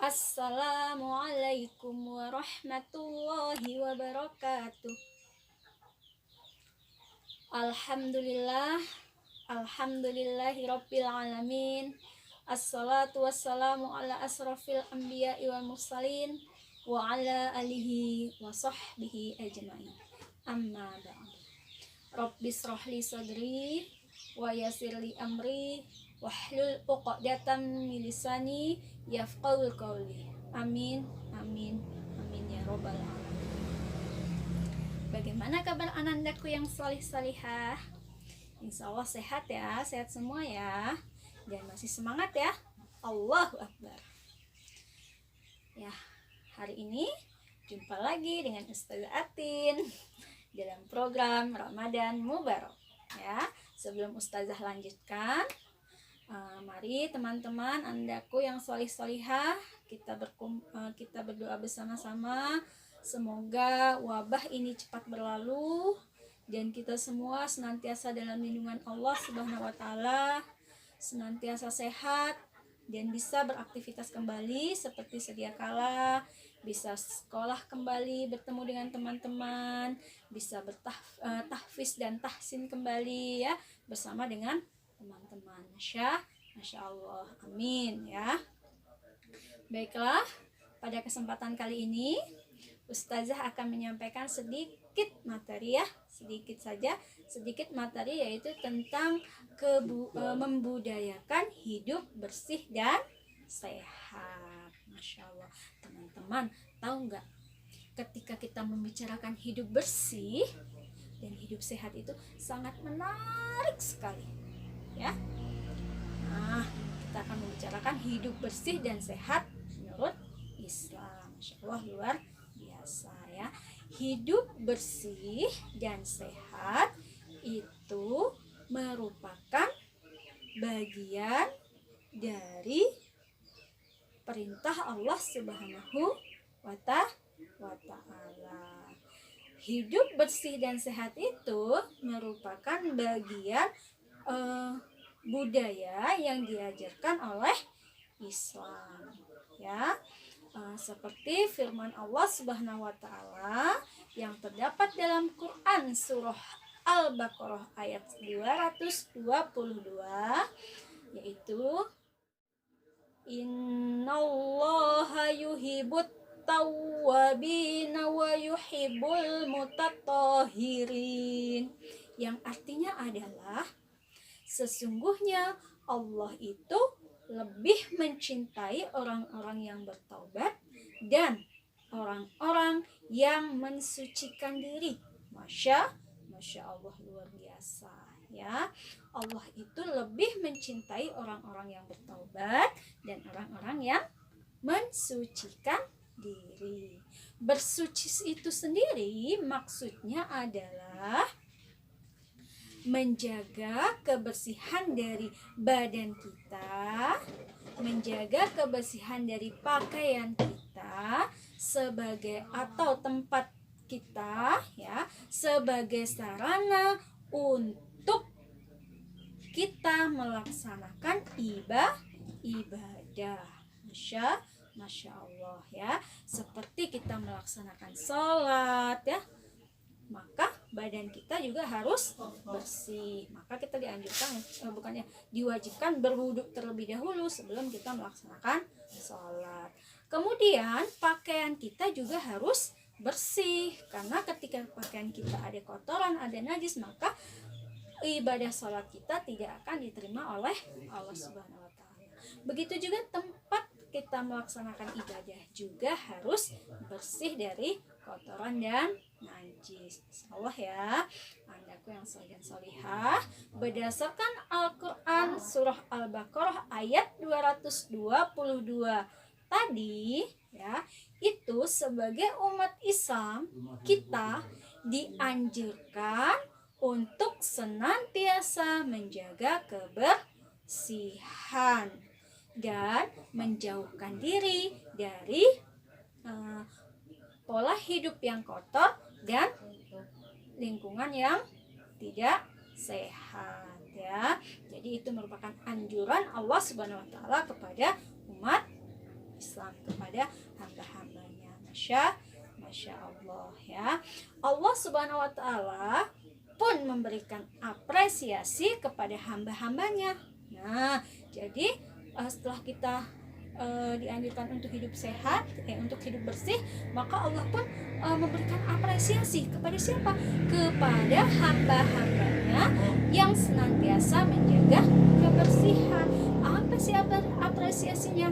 Assalamualaikum warahmatullahi wabarakatuh. Alhamdulillah, alhamdulillahirabbil alamin. Assalatu wassalamu ala asrafil anbiya'i wal mursalin wa ala alihi wa sahbihi ajma'in. Amma ba'd. Rabbi shrahli sadri wa yassirli amri wahlul 'uqdatam min lisani yafqahul qawli. Amin, amin, amin ya robbal alamin. Bagaimana kabar anandaku yang salih-salihah? Insya Allah sehat ya, sehat semua ya, dan masih semangat ya. Allahu Akbar. Ya, hari ini jumpa lagi dengan Ustazah Atin dalam program Ramadan Mubarak. Ya, sebelum Ustazah lanjutkan, mari teman-teman andaku yang salih-salihah, kita berdoa bersama-sama. Semoga wabah ini cepat berlalu dan kita semua senantiasa dalam lindungan Allah Subhanahu wa taala, senantiasa sehat dan bisa beraktivitas kembali seperti sedia kala, bisa sekolah kembali, bertemu dengan teman-teman, bisa bertahfiz dan tahsin kembali ya bersama dengan teman-teman. Masya Allah, amin ya. Baiklah, pada kesempatan kali ini Ustazah akan menyampaikan sedikit materi ya, sedikit materi yaitu tentang membudayakan hidup bersih dan sehat. Masya Allah, teman-teman tahu nggak, ketika kita membicarakan hidup bersih dan hidup sehat itu sangat menarik sekali ya. Nah, kita akan membicarakan hidup bersih dan sehat menurut Islam. Masya Allah, luar biasa ya. Hidup bersih dan sehat itu merupakan bagian dari perintah Allah Subhanahu wa ta'ala. Hidup bersih dan sehat itu merupakan bagian budaya yang diajarkan oleh Islam ya. Seperti firman Allah Subhanahu wa taala yang terdapat dalam Quran surah Al-Baqarah ayat 222, yaitu Innallaha yuhibbut tawwabina wa yuhibbul mutatahhirin, yang artinya adalah sesungguhnya Allah itu lebih mencintai orang-orang yang bertaubat dan orang-orang yang mensucikan diri. Masya Allah, luar biasa ya. Allah itu lebih mencintai orang-orang yang bertaubat dan orang-orang yang mensucikan diri. Bersuci itu sendiri maksudnya adalah menjaga kebersihan dari badan kita, menjaga kebersihan dari pakaian kita sebagai atau tempat kita ya, sebagai sarana untuk kita melaksanakan ibadah. Masya Allah ya, seperti kita melaksanakan sholat ya, maka badan kita juga harus bersih. Maka kita diwajibkan berwudu terlebih dahulu sebelum kita melaksanakan sholat. Kemudian pakaian kita juga harus bersih, karena ketika pakaian kita ada kotoran, ada najis, maka ibadah sholat kita tidak akan diterima oleh Allah Subhanahu wa taala. Begitu juga tempat kita melaksanakan ibadah juga harus bersih dari kotoran dan najis. Allah ya, andaku yang salih dan salihah, berdasarkan Al-Quran surah Al-Baqarah ayat 222 tadi ya, itu sebagai umat Islam kita dianjurkan untuk senantiasa menjaga kebersihan dan menjauhkan diri dari pola hidup yang kotor dan lingkungan yang tidak sehat ya. Jadi itu merupakan anjuran Allah Subhanahu wa taala kepada umat Islam kepada hamba-hambanya. Masya Allah ya. Allah Subhanahu wa Ta'ala pun memberikan apresiasi kepada hamba-hambanya. Nah, jadi setelah kita dianjurkan untuk hidup sehat, untuk hidup bersih, maka Allah pun memberikan apresiasi kepada siapa? Kepada hamba-hambanya yang senantiasa menjaga kebersihan. Apa sih apresiasinya?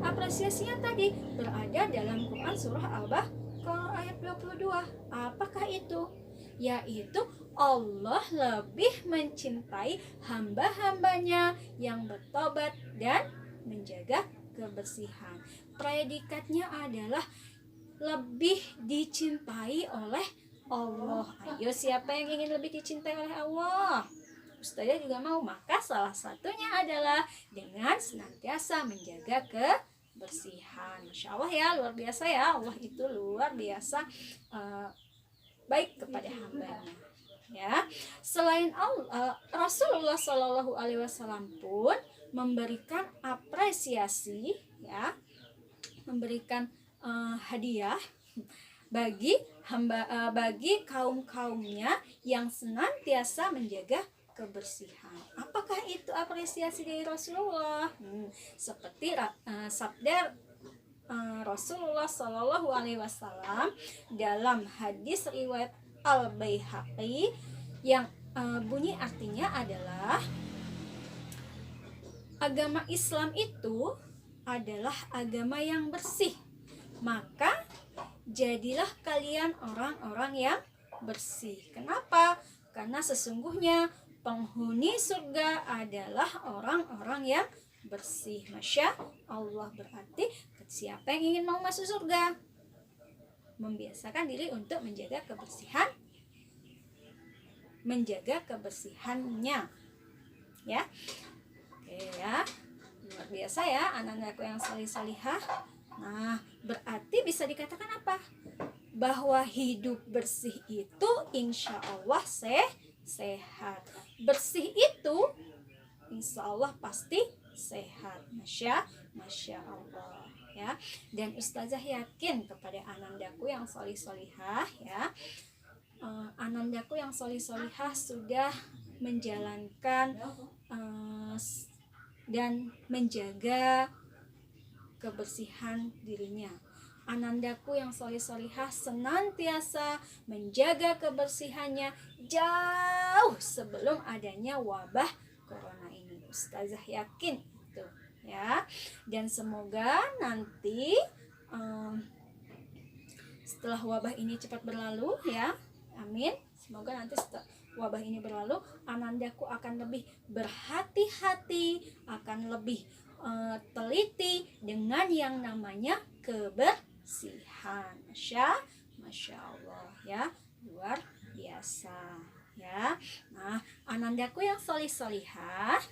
Apresiasinya tadi berada dalam Quran surah Al-Baqarah ayat 22. Apakah itu? Yaitu Allah lebih mencintai hamba-hambanya yang bertobat dan menjaga kebersihan. Predikatnya adalah lebih dicintai oleh Allah. Ayo, siapa yang ingin lebih dicintai oleh Allah? Ustazah juga mau. Maka salah satunya adalah dengan senantiasa menjaga kebersihan. Masya Allah ya, luar biasa ya. Allah itu luar biasa baik kepada hambanya. Ya, selain Allah, Rasulullah Shallallahu Alaihi Wasallam pun memberikan apresiasi, ya, memberikan hadiah bagi bagi kaumnya yang senantiasa menjaga kebersihan. Apakah itu apresiasi dari Rasulullah? Seperti sabda Rasulullah Shallallahu Alaihi Wasallam dalam hadis riwayat Al-Baihaqi yang bunyi artinya adalah agama Islam itu adalah agama yang bersih. Maka jadilah kalian orang-orang yang bersih. Kenapa? Karena sesungguhnya penghuni surga adalah orang-orang yang bersih. Masya Allah, berarti siapa yang ingin mau masuk surga? Membiasakan diri untuk menjaga kebersihannya, ya. Oke ya, luar biasa ya anak-anakku yang salih-salihah. Nah, berarti bisa dikatakan apa? Bahwa hidup bersih itu insya Allah sehat. Bersih itu insya Allah pasti sehat. Masya Allah ya. Dan Ustazah yakin kepada anandaku yang solih-solihah ya, anandaku yang solih-solihah sudah menjalankan dan menjaga kebersihan dirinya. Anandaku yang solih-solihah senantiasa menjaga kebersihannya jauh sebelum adanya wabah corona ini. Ustazah yakin itu ya. Dan semoga nanti setelah wabah ini cepat berlalu ya, amin. Semoga nanti setelah wabah ini berlalu, anandaku akan lebih berhati-hati, akan lebih teliti dengan yang namanya kebersihan. Masya Allah ya, luar biasa ya. Nah, anandaku yang solih-solihah,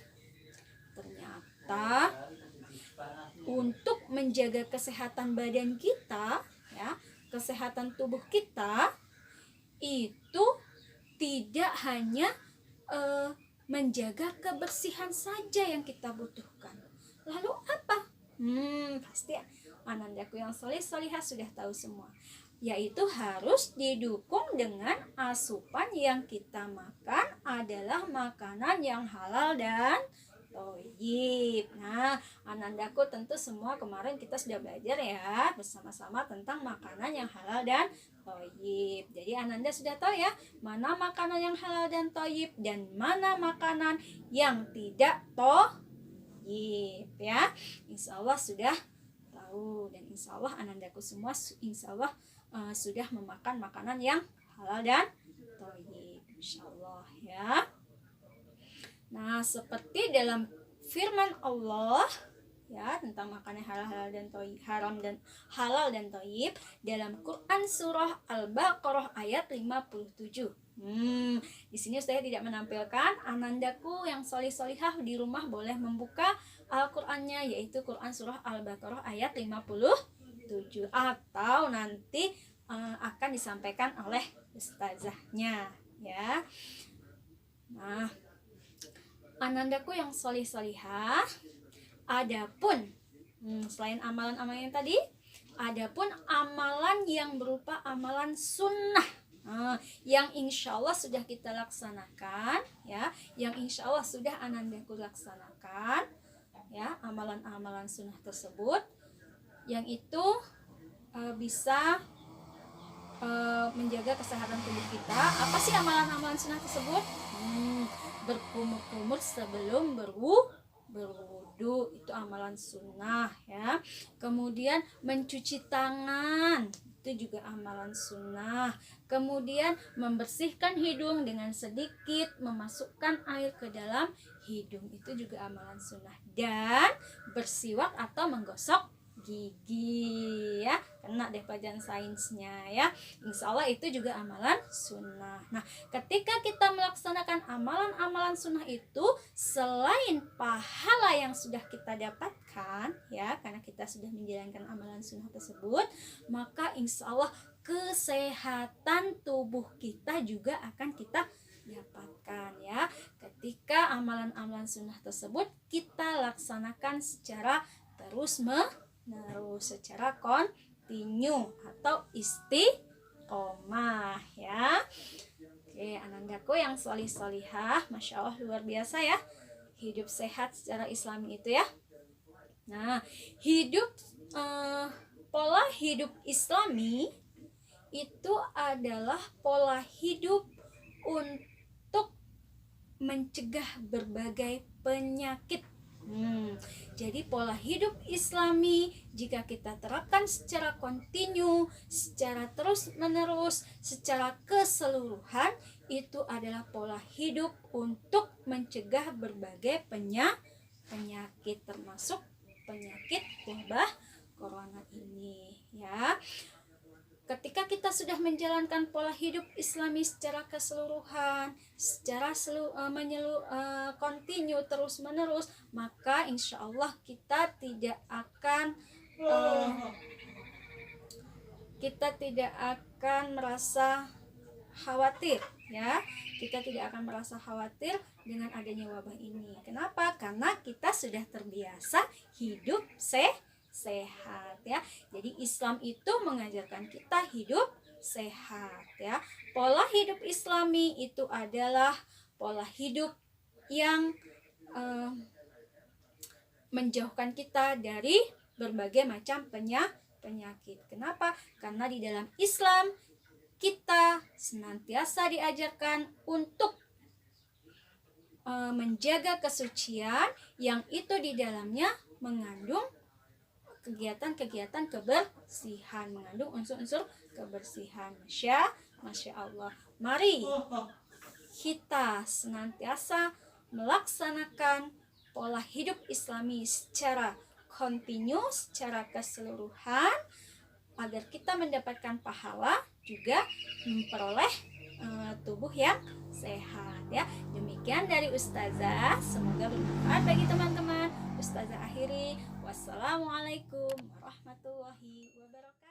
ternyata untuk menjaga kesehatan badan kita ya, kesehatan tubuh kita itu tidak hanya menjaga kebersihan saja yang kita butuhkan. Lalu apa? Pasti anandaku yang solih-solihah sudah tahu semua, yaitu harus didukung dengan asupan yang kita makan adalah makanan yang halal dan thayyib. Nah, anandaku tentu semua kemarin kita sudah belajar ya bersama-sama tentang makanan yang halal dan thayyib. Jadi ananda sudah tahu ya mana makanan yang halal dan thayyib dan mana makanan yang tidak thayyib ya. Insya Allah sudah tahu, dan insya Allah anandaku semua insya Allah sudah memakan makanan yang halal dan thayyib, insya Allah ya. Nah, seperti dalam firman Allah ya tentang makanan halal dan thayyib, halal dan thayyib dalam Quran surah Al-Baqarah ayat 57. Di sini saya tidak menampilkan. Anandaku yang solih-solihah di rumah boleh membuka Al-Qur'annya, yaitu Quran surah Al-Baqarah ayat 57, atau nanti akan disampaikan oleh ustazahnya ya. Nah, anandaku yang solih-solihah, adapun Selain amalan-amalan yang tadi, adapun amalan yang berupa amalan sunnah, yang insya Allah sudah kita laksanakan, ya, yang insya Allah sudah anandaku laksanakan, ya, amalan-amalan sunnah tersebut, yang itu bisa menjaga kesehatan tubuh kita. Apa sih amalan-amalan sunnah tersebut? Berkumur-kumur sebelum berwudu, itu amalan sunnah, ya. Kemudian mencuci tangan, itu juga amalan sunnah. Kemudian membersihkan hidung dengan sedikit memasukkan air ke dalam hidung, itu juga amalan sunnah. Dan bersiwak atau menggosok gigi, ya, kena deh pelajaran sainsnya, ya. Insya Allah itu juga amalan sunnah. Nah, ketika kita melaksanakan amalan-amalan sunnah itu, selain pahala yang sudah kita dapatkan, ya, karena kita sudah menjalankan amalan sunnah tersebut, maka insya Allah kesehatan tubuh kita juga akan kita dapatkan, ya, ketika amalan-amalan sunnah tersebut kita laksanakan secara terus secara kontinu atau istiqomah, ya. Oke, anandaku yang solih-solihah, masya Allah luar biasa, ya, hidup sehat secara Islami itu, ya. Nah, pola hidup Islami itu adalah pola hidup untuk mencegah berbagai penyakit. Jadi pola hidup Islami jika kita terapkan secara kontinu, secara terus menerus, secara keseluruhan, itu adalah pola hidup untuk mencegah berbagai penyakit, termasuk penyakit wabah corona ini, ya. Ketika kita sudah menjalankan pola hidup Islami secara keseluruhan, secara kontinu terus menerus, maka insya Allah kita tidak akan merasa khawatir, ya. Kita tidak akan merasa khawatir dengan adanya wabah ini. Kenapa? Karena kita sudah terbiasa hidup sehat, ya. Jadi Islam itu mengajarkan kita hidup sehat, ya. Pola hidup Islami itu adalah pola hidup yang menjauhkan kita dari berbagai macam penyakit. Kenapa? Karena di dalam Islam kita senantiasa diajarkan untuk menjaga kesucian yang itu di dalamnya mengandung kegiatan-kegiatan kebersihan, mengandung unsur-unsur kebersihan. Masya Allah. Mari kita senantiasa melaksanakan pola hidup Islami secara kontinu, secara keseluruhan, agar kita mendapatkan pahala, juga memperoleh tubuh yang sehat, ya. Demikian dari Ustazah, semoga bermanfaat bagi teman-teman. Ustazah akhiri, wassalamualaikum warahmatullahi wabarakatuh.